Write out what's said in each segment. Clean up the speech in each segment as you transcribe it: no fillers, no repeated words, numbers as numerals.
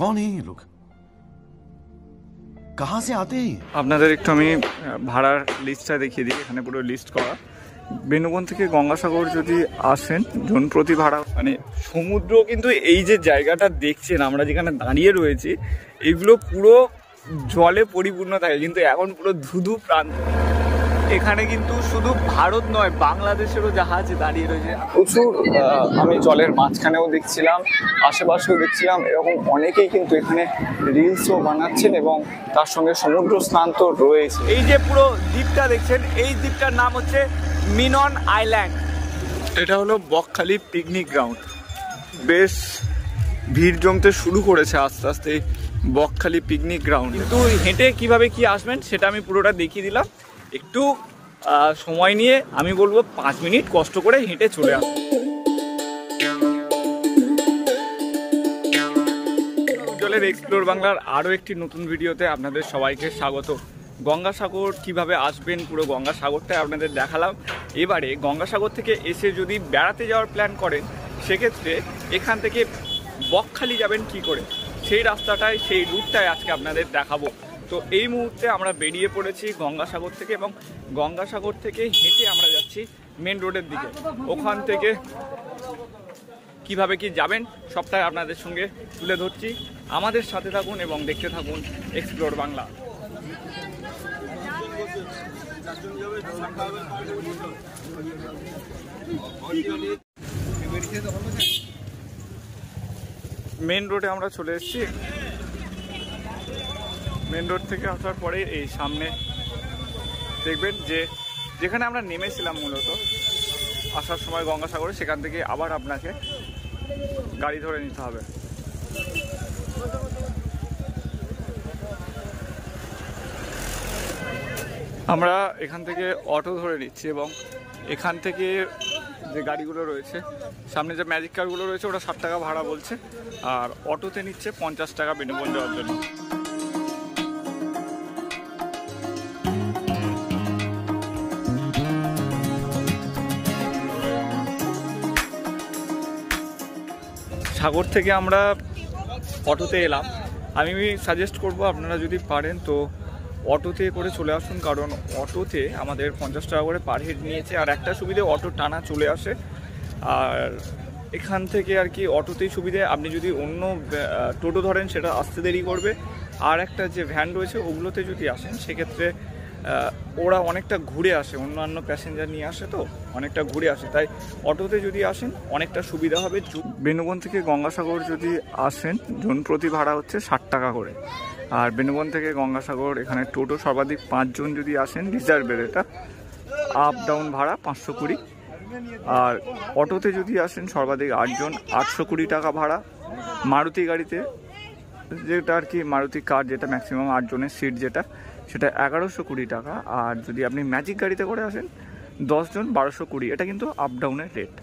कौन है ये लोग, कहाँ से आते हैं? আপনাদের একটু আমি ভাড়ার লিস্টটা দেখিয়ে দিই। এখানে পুরো লিস্ট করা। বেনুবন থেকে গঙ্গাসাগর যদি আসেন জন প্রতি ভাড়া মানে সমুদ্র কিন্তু এই যে জায়গাটা দেখছেন আমরা যেখানে দাঁড়িয়ে রয়েছি এগুলো পুরো জলে পরিপূর্ণ থাকে, কিন্তু এখন পুরো ধুধু প্রান্ত। এখানে কিন্তু শুধু ভারত নয় বাংলাদেশেরও জাহাজ দাঁড়িয়ে রয়েছে প্রচুর। আমি জলের মাঝখানেও দেখছিলাম, আশেপাশেও দেখছিলাম, এরকম অনেকেই কিন্তু এখানে রিলসও বানাচ্ছেন এবং তার সঙ্গে সমুদ্র স্নান তো রয়েছে। এই যে পুরো দ্বীপটা দেখছেন এই দ্বীপটার নাম হচ্ছে মিনন আইল্যান্ড। এটা হলো বকখালি পিকনিক গ্রাউন্ড। বেশ ভিড় জমতে শুরু করেছে আস্তে আস্তে বকখালি পিকনিক গ্রাউন্ড। কিন্তু হেঁটে কিভাবে কি আসবেন সেটা আমি পুরোটা দেখিয়ে দিলাম। একটু সময় নিয়ে আমি বলবো 5 মিনিট কষ্ট করে হেঁটে চলে আসুন। উজ্জ্বলের এক্সপ্লোর বাংলার আরও একটি নতুন ভিডিওতে আপনাদের সবাইকে স্বাগত। গঙ্গাসাগর কিভাবে আসবেন পুরো গঙ্গাসাগরটাই আপনাদের দেখালাম। এবারে গঙ্গাসাগর থেকে এসে যদি বেড়াতে যাওয়ার প্ল্যান করেন সেক্ষেত্রে এখান থেকে বকখালি যাবেন কি করে সেই রাস্তাটায় সেই রুটটায় আজকে আপনাদের দেখাবো। তো এই মুহূর্তে আমরা বেরিয়ে পড়েছি গঙ্গাসাগর থেকে এবং গঙ্গাসাগর থেকে হেঁটে আমরা যাচ্ছি মেন রোডের দিকে। ওখান থেকে কিভাবে কি যাবেন সবটাই আপনাদের সঙ্গে তুলে ধরছি। আমাদের সাথে থাকুন এবং দেখতে থাকুন এক্সপ্লোর বাংলা। মেন রোডে আমরা চলে এসেছি। মেন রোড থেকে আসার পরে এই সামনে দেখবেন যে যেখানে আমরা নেমেছিলাম মূলত আসার সময় গঙ্গাসাগরে, সেখান থেকে আবার আপনাকে গাড়ি ধরে নিতে হবে। আমরা এখান থেকে অটো ধরে নিচ্ছি এবং এখান থেকে যে গাড়িগুলো রয়েছে সামনে যে ম্যাজিক কারগুলো রয়েছে ওটা 60 টাকা ভাড়া বলছে, আর অটোতে নিচ্ছে 50 টাকা বেনুবন যাওয়ার জন্য। সাগর থেকে আমরা অটোতে এলাম। আমি সাজেস্ট করব আপনারা যদি পারেন তো অটোতে করে চলে আসুন, কারণ অটোতে আমাদের 50 টাকা করে পার হেড নিয়েছে। আর একটা সুবিধে অটো টানা চলে আসে, আর এখান থেকে আর কি অটোতেই সুবিধে। আপনি যদি অন্য টোটো ধরেন সেটা আসতে দেরি করবে, আর একটা যে ভ্যান রয়েছে ওগুলোতে যদি আসেন সেক্ষেত্রে ওরা অনেকটা ঘুরে আসে, অন্যান্য প্যাসেঞ্জার নিয়ে আসে তো অনেকটা ঘুরে আসে, তাই অটোতে যদি আসেন অনেকটা সুবিধা হবে। বেনুবন থেকে গঙ্গাসাগর যদি আসেন জন প্রতি ভাড়া হচ্ছে 60 টাকা করে, আর বেনুবন থেকে গঙ্গাসাগর এখানে টোটো সর্বাধিক 5 জন যদি আসেন রিজার্ভের এটা আপ ডাউন ভাড়া 520, আর অটোতে যদি আসেন সর্বাধিক 8 জন 820 টাকা ভাড়া। মারুতি গাড়িতে যেটা আর কি মারুতি কার যেটা ম্যাক্সিমাম 8 জনের সিট যেটা সেটা 1120 টাকা, আর যদি আপনি ম্যাজিক গাড়িতে করে আসেন 10 জন 1220। এটা কিন্তু আপ ডাউনের রেট।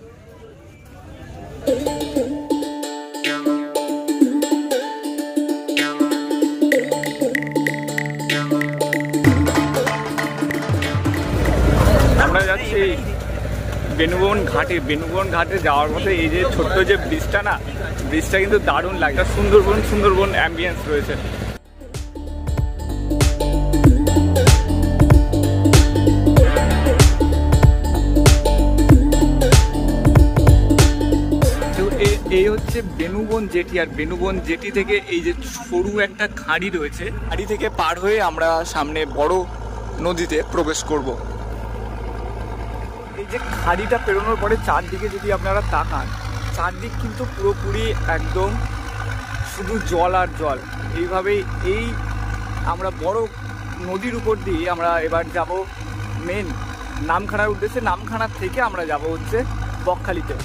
আমরা যাচ্ছি বেনুবন ঘাটে। বেনুবন ঘাটে যাওয়ার মধ্যে এই যে ছোট্ট যে ব্রিজটা না, ব্রিজটা কিন্তু দারুণ লাগে। সুন্দরবন অ্যাম্বিয়েন্স রয়েছে। এই হচ্ছে বেনুবন জেটি, আর বেনুবন জেটি থেকে এই যে সরু একটা খাঁড়ি রয়েছে, খাঁড়ি থেকে পার হয়ে আমরা সামনে বড় নদীতে প্রবেশ করব। এই যে খাঁড়িটা পেরোনোর পরে চারদিকে যদি আপনারা তাকান, চারদিক কিন্তু পুরোপুরি একদম শুধু জল আর জল। এইভাবেই এই আমরা বড় নদীর উপর দিয়ে আমরা এবার যাব মেন নামখানার উদ্দেশ্যে। নামখানার থেকে আমরা যাব হচ্ছে বকখালিতে।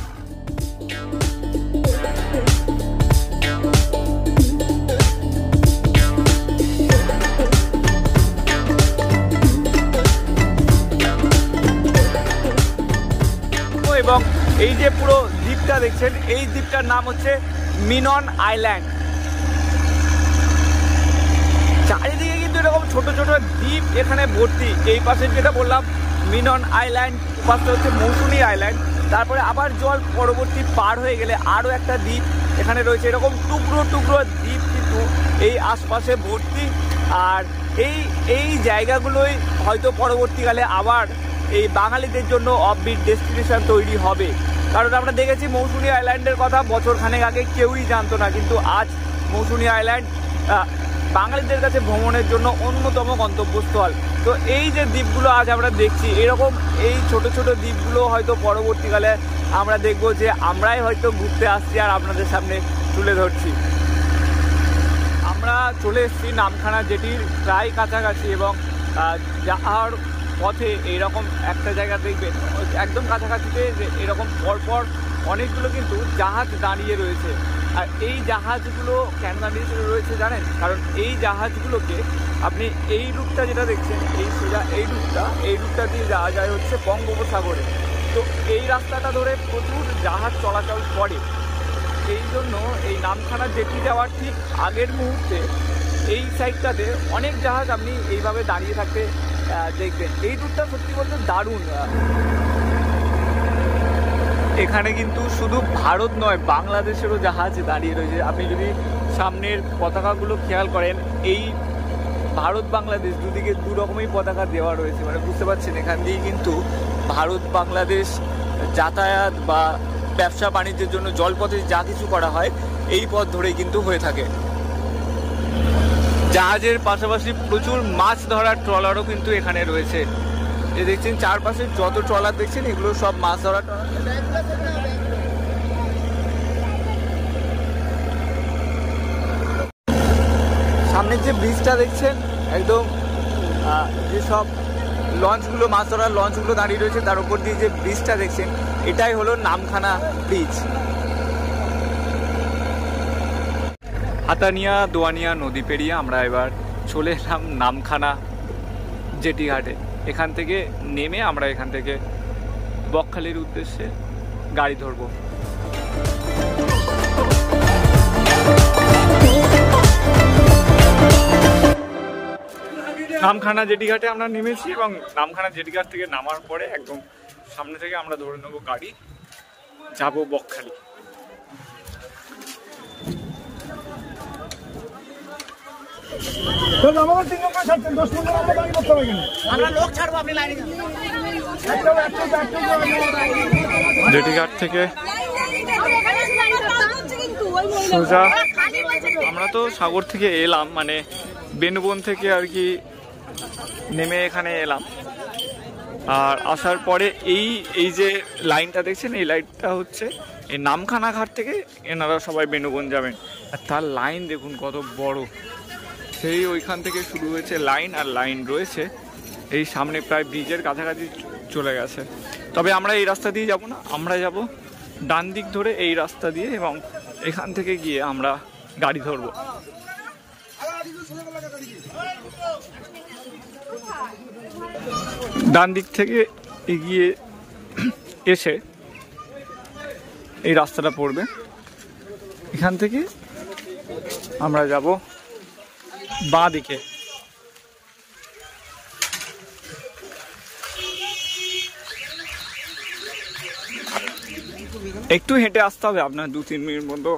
এবং এই যে পুরো দ্বীপটা দেখছেন এই দ্বীপটার নাম হচ্ছে মিনন আইল্যান্ড। চারিদিকে কিন্তু এরকম ছোট ছোট দ্বীপ এখানে ভর্তি। এই পাশে যেটা বললাম মিনন আইল্যান্ড, পাশে হচ্ছে মৌসুমী আইল্যান্ড। তারপরে আবার জল পরবর্তী পার হয়ে গেলে আরও একটা দ্বীপ এখানে রয়েছে। এরকম টুকরো টুকরো দ্বীপ কিন্তু এই আশপাশে ভর্তি। আর এই জায়গাগুলোই হয়তো পরবর্তীকালে আবার এই বাঙালিদের জন্য অফবিট ডেস্টিনেশন তৈরি হবে। কারণ আমরা দেখেছি মৌসুনী আইল্যান্ডের কথা বছরখানেক আগে কেউই জানতো না, কিন্তু আজ মৌসুনী আইল্যান্ড বাঙালিদের কাছে ভ্রমণের জন্য অন্যতম গন্তব্যস্থল। তো এই যে দ্বীপগুলো আজ আমরা দেখছি, এরকম এই ছোট ছোট দ্বীপগুলো হয়তো পরবর্তীকালে আমরা দেখব যে আমরাই হয়তো ঘুরতে আসছি আর আপনাদের সামনে তুলে ধরছি। আমরা চলে এসেছি নামখানা জেটির প্রায় কাছাকাছি, এবং যাওয়ার পথে এইরকম একটা জায়গা দেখবেন একদম কাছাকাছিতে যে এরকম পরপর অনেকগুলো কিন্তু জাহাজ দাঁড়িয়ে রয়েছে। আর এই জাহাজগুলো কেন দাঁড়িয়ে রয়েছে জানেন? কারণ এই জাহাজগুলোকে আপনি এই রুটটা যেটা দেখছেন, এই সোজা এই রুটটা দিয়ে যাওয়া যায় হচ্ছে বঙ্গোপসাগরে। তো এই রাস্তাটা ধরে প্রচুর জাহাজ চলাচল করে। এই জন্য এই নামখানা জেটি যাওয়ার ঠিক আগের মুহূর্তে এই সাইডটাতে অনেক জাহাজ আপনি এইভাবে দাঁড়িয়ে থাকতে দেখবেন। এই রুটটা সত্যি বলতে দারুণ। এখানে কিন্তু শুধু ভারত নয়, বাংলাদেশেরও জাহাজ দাঁড়িয়ে রয়েছে। আপনি যদি সামনের পতাকাগুলো খেয়াল করেন, এই ভারত বাংলাদেশ দুদিকে দু রকমই পতাকা দেওয়া রয়েছে। মানে বুঝতে পারছেন এখান দিয়ে কিন্তু ভারত বাংলাদেশ যাতায়াত বা ব্যবসা বাণিজ্যের জন্য জলপথে যা কিছু করা হয় এই পথ ধরেই কিন্তু হয়ে থাকে। জাহাজের পাশাপাশি প্রচুর মাছ ধরার ট্রলারও কিন্তু এখানে রয়েছে। এই দেখছেন চারপাশে যত ট্রলার দেখছেন এগুলো সব মাছ ধরার ট্রলার। সামনের যে ব্রিজটা দেখছেন একদম যেসব লঞ্চগুলো মাছ ধরার লঞ্চগুলো দাঁড়িয়ে রয়েছে তার উপর দিয়ে যে ব্রিজটা দেখছেন এটাই হলো নামখানা ব্রিজ। হাতানিয়া দোয়ানিয়া নদী পেরিয়ে আমরা এবার চলে এলাম নামখানা জেটি ঘাটে। এখান থেকে নেমে আমরা এখান থেকে বকখালির উদ্দেশ্যে গাড়ি ধরবো। নামখানা জেটি ঘাটে আমরা নেমেছি, এবং নামখানা জেটি ঘাট থেকে নামার পরে একদম সামনে থেকে আমরা ধরে নেবো গাড়ি, যাবো বকখালি। জেটি ঘাট থেকে সোজা আমরা তো সাগর থেকে এলাম, মানে বেনুবন থেকে আর কি নেমে এখানে এলাম। আর আসার পরে এই যে লাইনটা দেখছেন, এই লাইনটা হচ্ছে এই নামখানা ঘাট থেকে এনারা সবাই বেনুবন যাবেন। আর তার লাইন দেখুন কত বড়, সেই ওইখান থেকে শুরু হয়েছে লাইন, আর লাইন রয়েছে এই সামনে প্রায় ব্রিজের কাছাকাছি চলে গেছে। তবে আমরা এই রাস্তা দিয়ে যাব না, আমরা যাব ডান দিক ধরে এই রাস্তা দিয়ে, এবং এখান থেকে গিয়ে আমরা গাড়ি ধরবো। ডান দিক থেকে এগিয়ে এসে এই রাস্তাটা পড়বে, এখান থেকে আমরা যাব বাঁ দিকে। একটু হেঁটে আসতে হবে আপনার 2-3 মিনিট মতো।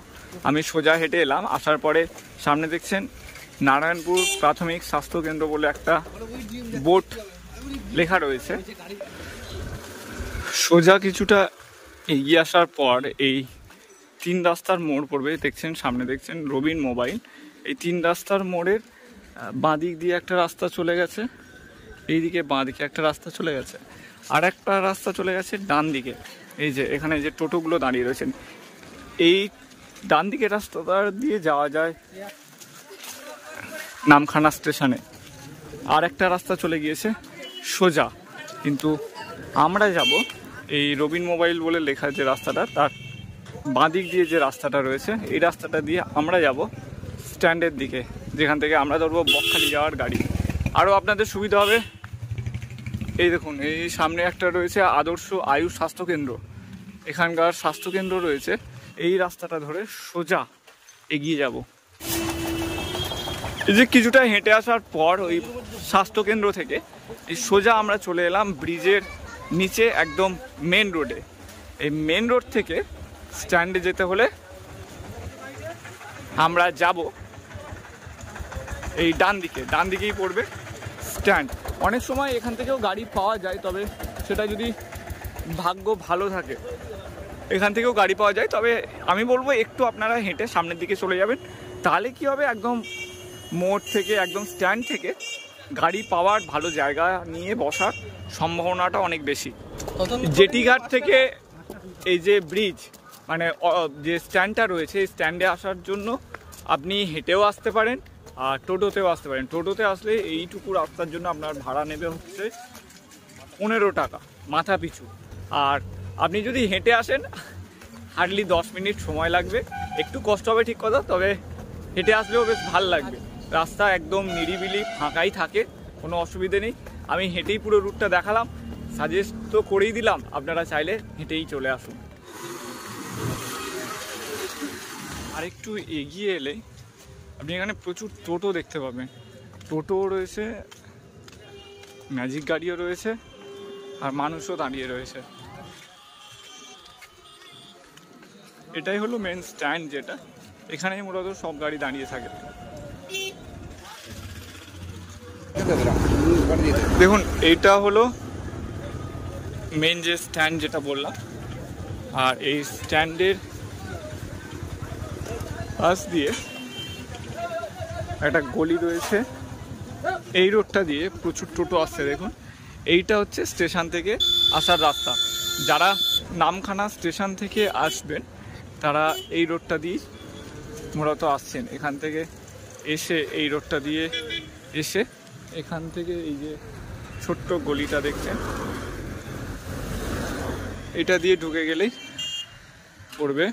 আমি সোজা হেঁটে এলাম, আসার পরে সামনে দেখছেন নারায়ণপুর প্রাথমিক স্বাস্থ্য কেন্দ্র বলে একটা বোর্ড লেখা রয়েছে। সোজা কিছুটা এগিয়ে আসার পর এই 3 রাস্তার মোড় পড়বে, দেখছেন সামনে দেখছেন রবিন মোবাইল। এই 3 রাস্তার মোড়ের বাঁ দিক দিয়ে একটা রাস্তা চলে গেছে, এইদিকে বাঁ দিকে একটা রাস্তা চলে গেছে, আর একটা রাস্তা চলে গেছে ডান দিকে। এই যে এখানে যে টোটোগুলো দাঁড়িয়ে রয়েছেন, এই ডান দিকে রাস্তাটা দিয়ে যাওয়া যায় নামখানা স্টেশনে। আর একটা রাস্তা চলে গিয়েছে সোজা, কিন্তু আমরা যাব এই রবিন মোবাইল বলে লেখা যে রাস্তাটা, তার বাঁ দিক দিয়ে যে রাস্তাটা রয়েছে এই রাস্তাটা দিয়ে আমরা যাব স্ট্যান্ডের দিকে, যেখান থেকে আমরা ধরবো বকখালি যাওয়ার গাড়ি। আরও আপনাদের সুবিধা হবে, এই দেখুন এই সামনে একটা রয়েছে আদর্শ আয়ুষ স্বাস্থ্যকেন্দ্র, এখানকার স্বাস্থ্যকেন্দ্র রয়েছে। এই রাস্তাটা ধরে সোজা এগিয়ে যাব। এই যে কিছুটা হেঁটে আসার পর ওই স্বাস্থ্যকেন্দ্র থেকে এই সোজা আমরা চলে এলাম ব্রিজের নিচে একদম মেন রোডে। এই মেন রোড থেকে স্ট্যান্ডে যেতে হলে আমরা যাব এই ডান দিকেই পড়বে স্ট্যান্ড। অনেক সময় এখান থেকেও গাড়ি পাওয়া যায়, তবে সেটা যদি ভাগ্য ভালো থাকে এখান থেকেও গাড়ি পাওয়া যায়। তবে আমি বলবো একটু আপনারা হেঁটে সামনের দিকে চলে যাবেন, তাহলে কি হবে একদম মোড় থেকে একদম স্ট্যান্ড থেকে গাড়ি পাওয়ার ভালো জায়গা নিয়ে বসার সম্ভাবনাটা অনেক বেশি। জেটিঘাট থেকে এই যে ব্রিজ মানে যে স্ট্যান্ডটা রয়েছে, এই স্ট্যান্ডে আসার জন্য আপনি হেঁটেও আসতে পারেন আর টোটোতেও আসতে পারেন। টোটোতে আসলে এইটুকু রাস্তার জন্য আপনার ভাড়া নেবে হচ্ছে 15 টাকা মাথা পিছু। আর আপনি যদি হেঁটে আসেন হার্ডলি 10 মিনিট সময় লাগবে, একটু কষ্ট হবে ঠিক কথা, তবে হেঁটে আসলেও বেশ ভালো লাগবে। রাস্তা একদম নিরিবিলি ফাঁকাই থাকে, কোনো অসুবিধে নেই। আমি হেঁটেই পুরো রুটটা দেখালাম, সাজেস্ট তো করেই দিলাম, আপনারা চাইলে হেঁটেই চলে আসুন। আর একটু এগিয়ে এলে আপনি এখানে প্রচুর টোটো দেখতে পাবেন। টোটো রয়েছে, ম্যাজিক গাড়িও রয়েছে আর মানুষও দাঁড়িয়ে রয়েছে। এটাই হলো মেন স্ট্যান্ড, যেটা এখানেই মূলত সব গাড়ি দাঁড়িয়ে থাকে। দেখুন এইটা হলো মেন যে স্ট্যান্ড যেটা বললাম, আর এই স্ট্যান্ডের পাশ দিয়ে একটা গলি রয়েছে। এই রোডটা দিয়ে প্রচুর টোটো আসছে। দেখুন এইটা হচ্ছে স্টেশন থেকে আসার রাস্তা। যারা নামখানা স্টেশন থেকে আসবেন তারা এই রোডটা দিয়ে মূলত আসছেন। এখান থেকে এসে এই রোডটা দিয়ে এসে এখান থেকে এই যে ছোট্ট গলিটা দেখছেন, এটা দিয়ে ঢুকে গেলেই পড়বে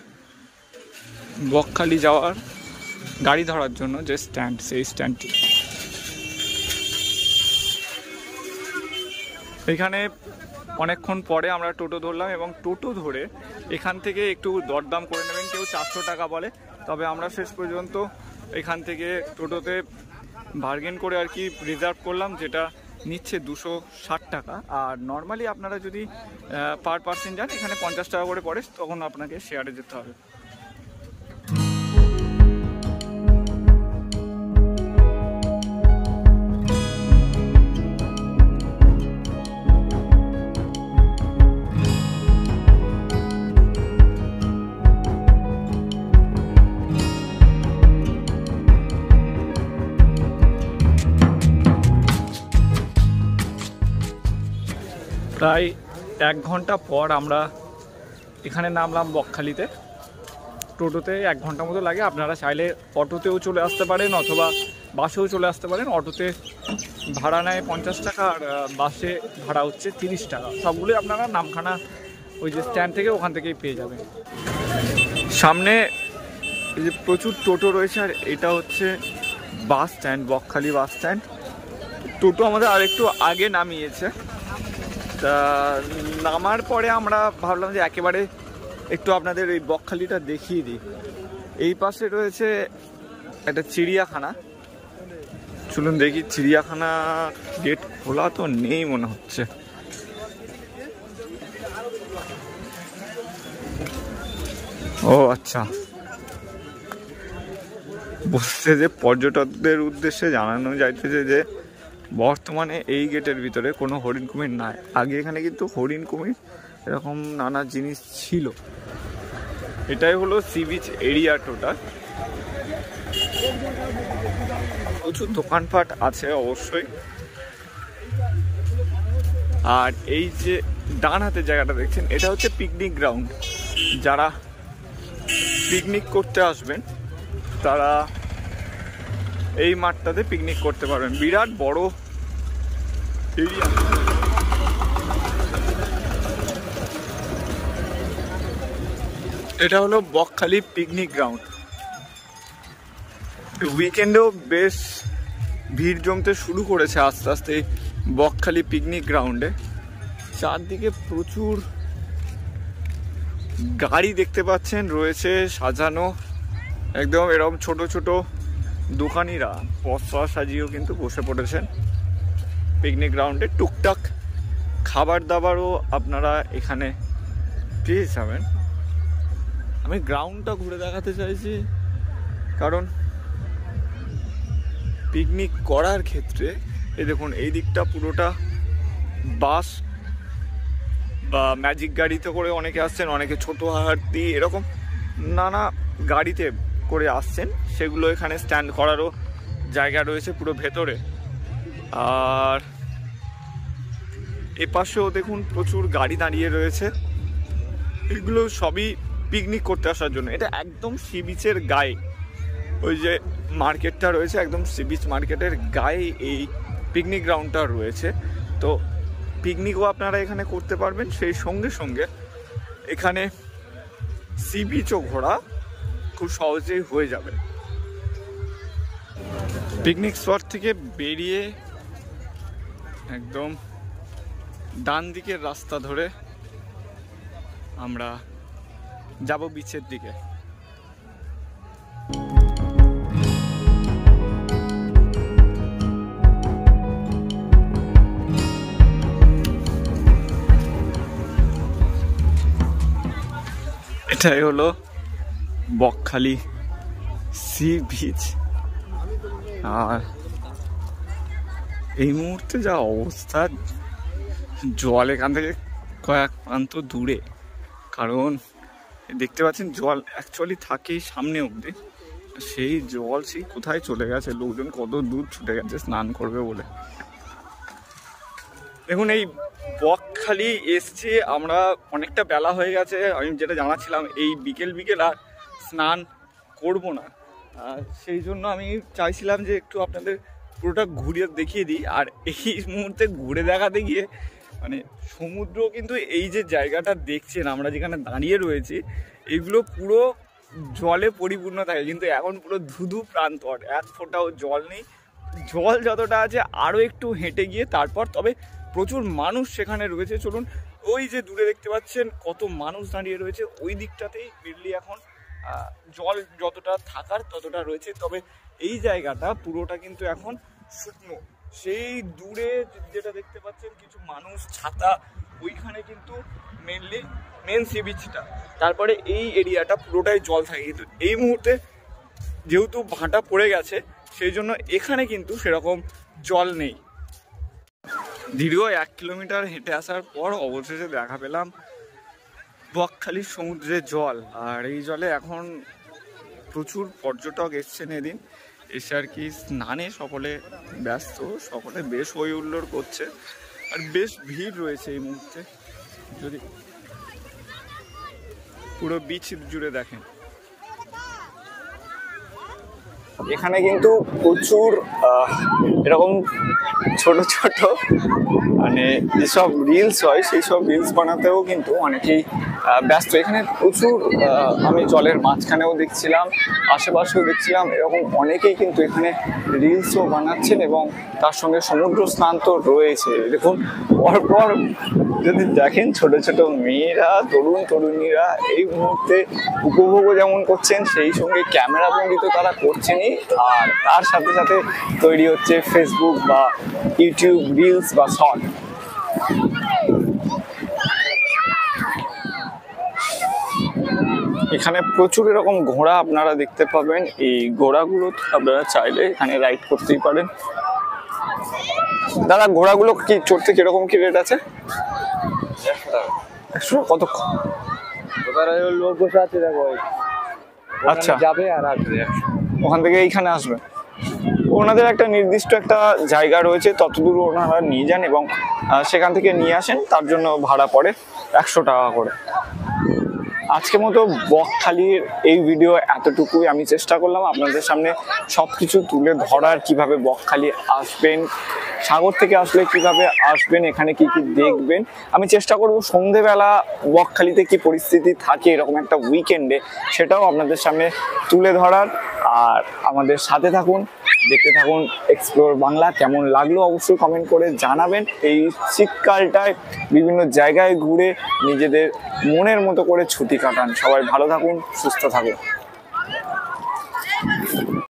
বকখালি যাওয়ার গাড়ি ধরার জন্য যে স্ট্যান্ড, সেই স্ট্যান্ডটি। এখানে অনেকক্ষণ পরে আমরা টোটো ধরলাম এবং টোটো ধরে এখান থেকে একটু দরদাম করে নেবেন। কেউ 400 টাকা বলে, তবে আমরা শেষ পর্যন্ত এখান থেকে টোটোতে বার্গেন করে আর কি রিজার্ভ করলাম, যেটা নিচ্ছে 260 টাকা। আর নর্মালি আপনারা যদি পার পার্সন যান এখানে 50 টাকা করে পড়ে, তখন আপনাকে শেয়ারে যেতে হবে। প্রায় 1 ঘন্টা পর আমরা এখানে নামলাম বকখালিতে। টোটোতে 1 ঘন্টা মতো লাগে। আপনারা চাইলে অটোতেও চলে আসতে পারেন অথবা বাসেও চলে আসতে পারেন। অটোতে ভাড়া নেয় 50 টাকা আর বাসে ভাড়া হচ্ছে 30 টাকা। সবগুলোই আপনারা নামখানা ওই যে স্ট্যান্ড থেকে ওখান থেকেই পেয়ে যাবেন। সামনে এই যে প্রচুর টোটো রয়েছে, আর এটা হচ্ছে bus stand, Bakkhali bus stand. টোটো আমাদের আরেকটু আগে নামিয়েছে, তা নামার পরে আমরা ভাবলাম যে একেবারে একটু আপনাদের এই বকখালিটা দেখিয়ে দিই। এই পাশে রয়েছে একটা চিড়িয়াখানা, চলুন দেখি। চিড়িয়াখানা গেট খোলা তো নেই মনে হচ্ছে। ও আচ্ছা, বলছে যে পর্যটকদের উদ্দেশ্যে জানানো যাইতেছে যে বর্তমানে এই গেটের ভিতরে কোনো হরিণ কুমির নাই। আগে এখানে কিন্তু হরিণ কুমির এরকম নানা জিনিস ছিল। এটাই হলো সি বিচ এরিয়া টোটাল। প্রচুর দোকানপাট আছে অবশ্যই। আর এই যে ডান হাতের জায়গাটা দেখছেন, এটা হচ্ছে পিকনিক গ্রাউন্ড। যারা পিকনিক করতে আসবেন তারা এই মাঠটাতে পিকনিক করতে পারবেন। বিরাট বড় এরিয়া। এটা হলো বকখালি পিকনিক গ্রাউন্ড। উইকেন্ডেও বেশ ভিড় জমতে শুরু করেছে আস্তে আস্তে বকখালি পিকনিক গ্রাউন্ডে। চারদিকে প্রচুর গাড়ি দেখতে পাচ্ছেন রয়েছে সাজানো, একদম এরকম ছোট ছোট দোকানিরা পসরা সাজিয়েও কিন্তু বসে পড়েছেন পিকনিক গ্রাউন্ডে। টুকটাক খাবার দাবারও আপনারা এখানে পেয়ে যাবেন। আমি গ্রাউন্ডটা ঘুরে দেখাতে চাইছি, কারণ পিকনিক করার ক্ষেত্রে এই দেখুন এই দিকটা পুরোটা বাস বা ম্যাজিক গাড়িতে করে অনেকে আসছেন, অনেকে ছোটো হাতি এরকম নানা গাড়িতে করে আসছেন, সেগুলো এখানে স্ট্যান্ড করারও জায়গা রয়েছে পুরো ভেতরে। আর এপাশেও দেখুন প্রচুর গাড়ি দাঁড়িয়ে রয়েছে, এগুলো সবই পিকনিক করতে আসার জন্য। এটা একদম সি বিচের গায়ে, ওই যে মার্কেটটা রয়েছে একদম সি বিচ মার্কেটের গায়ে এই পিকনিক গ্রাউন্ডটা রয়েছে। তো পিকনিকও আপনারা এখানে করতে পারবেন, সেই সঙ্গে সঙ্গে এখানে সি বিচও ঘোরা খুব সহজেই হয়ে যাবে। পিকনিক স্পট থেকে বেরিয়ে একদম ডান দিকের রাস্তা ধরে আমরা যাব বিচের দিকে। এটাই হলো বকখালি সি বিচ। আর এই মুহূর্তে যা অবস্থা, জল এখান থেকে কয়েক প্রান্ত দূরে, কারণ দেখতে পাচ্ছেন জল অ্যাকচুয়ালি থাকেই সামনে অবধি, সেই জল সেই কোথায় চলে গেছে, লোকজন কত দূর ছুটে গেছে স্নান করবে বলে। দেখুন এই বকখালি এসছে আমরা, অনেকটা বেলা হয়ে গেছে। আমি যেটা জানাচ্ছিলাম, এই বিকেল আর স্নান করব না, সেই জন্য আমি চাইছিলাম যে একটু আপনাদের পুরোটা ঘুরিয়ে দেখিয়ে দিই। আর এই মুহূর্তে ঘুরে দেখাতে গিয়ে মানে সমুদ্র কিন্তু এই যে জায়গাটা দেখছেন আমরা যেখানে দাঁড়িয়ে রয়েছি, এগুলো পুরো জলে পরিপূর্ণ থাকে, কিন্তু এখন পুরো ধুধু প্রান্তর, এক ফোঁটাও জল নেই। জল যতটা আছে আরও একটু হেঁটে গিয়ে তারপর, তবে প্রচুর মানুষ সেখানে রয়েছে। চলুন ওই যে দূরে দেখতে পাচ্ছেন কত মানুষ দাঁড়িয়ে রয়েছে, ওই দিকটাতেই মেনলি এখন জল যতটা থাকার ততটা রয়েছে, তবে এই জায়গাটা পুরোটা কিন্তু এখন শুকনো। সেই দূরে যেটা দেখতে পাচ্ছেন কিছু মানুষ ছাতা, ওইখানে কিন্তু মেন সি বিচটা, তারপরে এই এরিয়াটা পুরোটাই জল থাকে। কিন্তু এই মুহূর্তে যেহেতু ভাটা পড়ে গেছে, সেই জন্য এখানে কিন্তু সেরকম জল নেই। দীর্ঘ 1 কিলোমিটার হেঁটে আসার পর অবশেষে দেখা পেলাম বকখালির সমুদ্রের জল। আর এই জলে এখন প্রচুর পর্যটক এসছেন এদিন, এসে আর কি স্নানে সকলে ব্যস্ত, সকলে বেশ হই হুল্লোড় করছে, আর বেশ ভিড় রয়েছে এই মুহূর্তে। যদি পুরো বিচ জুড়ে দেখেন, এখানে কিন্তু প্রচুর এরকম ছোট ছোট মানে যেসব রিলস হয়, সেই সব রিলস বানাতেও কিন্তু অনেকেই ব্যস্ত। এখানে প্রচুর আমি জলের মাঝখানেও দেখছিলাম, আশেপাশেও দেখছিলাম, এরকম অনেকেই কিন্তু এখানে রিলসও বানাচ্ছেন, এবং তার সঙ্গে সমুদ্র স্নান তো রয়েছে। দেখুন পরপর যদি দেখেন ছোট ছোট মেয়েরা, তরুণীরা এই মুহূর্তে উপভোগও যেমন করছেন, সেই সঙ্গে ক্যামেরা বন্দি তো তারা করছেনই, আর তার সাথে সাথে তৈরি হচ্ছে ফেসবুক বা ইউটিউব রিলস বা শর্ট। এখানে প্রচুর এরকম ঘোড়া আপনারা দেখতে পাবেন, এই ঘোড়াগুলো আপনারা চাইলে এখানে রাইড করতেই পারেন। দাদা ঘোড়াগুলো কি চড়তে কিরকম কি রেট আছে? 100 কতক্ষণ? লোক বসে আছে দেখো, আচ্ছা যাবে আর আসবে, ওখান থেকে এইখানে আসবে। ওনাদের একটা নির্দিষ্ট একটা জায়গা রয়েছে, ততদূর ওনারা নিয়ে যান এবং সেখান থেকে নিয়ে আসেন, তার জন্য ভাড়া পড়ে 100 টাকা করে। আজকের মতো বকখালির এই ভিডিও এতটুকুই। আমি চেষ্টা করলাম আপনাদের সামনে সবকিছু তুলে ধরার, কিভাবে বকখালি আসবেন, সাগর থেকে আসলে কিভাবে আসবেন, এখানে কি কি দেখবেন। আমি চেষ্টা করব সন্ধেবেলা বকখালিতে কি পরিস্থিতি থাকে এরকম একটা উইকেন্ডে, সেটাও আপনাদের সামনে তুলে ধরার। আর আমাদের সাথে থাকুন, দেখতে থাকুন এক্সপ্লোর বাংলা। কেমন লাগলো অবশ্যই কমেন্ট করে জানাবেন। এই শীতকালটায় বিভিন্ন জায়গায় ঘুরে নিজেদের মনের মতো করে ছুটি কাটান। সবাই ভালো থাকুন, সুস্থ থাকুন।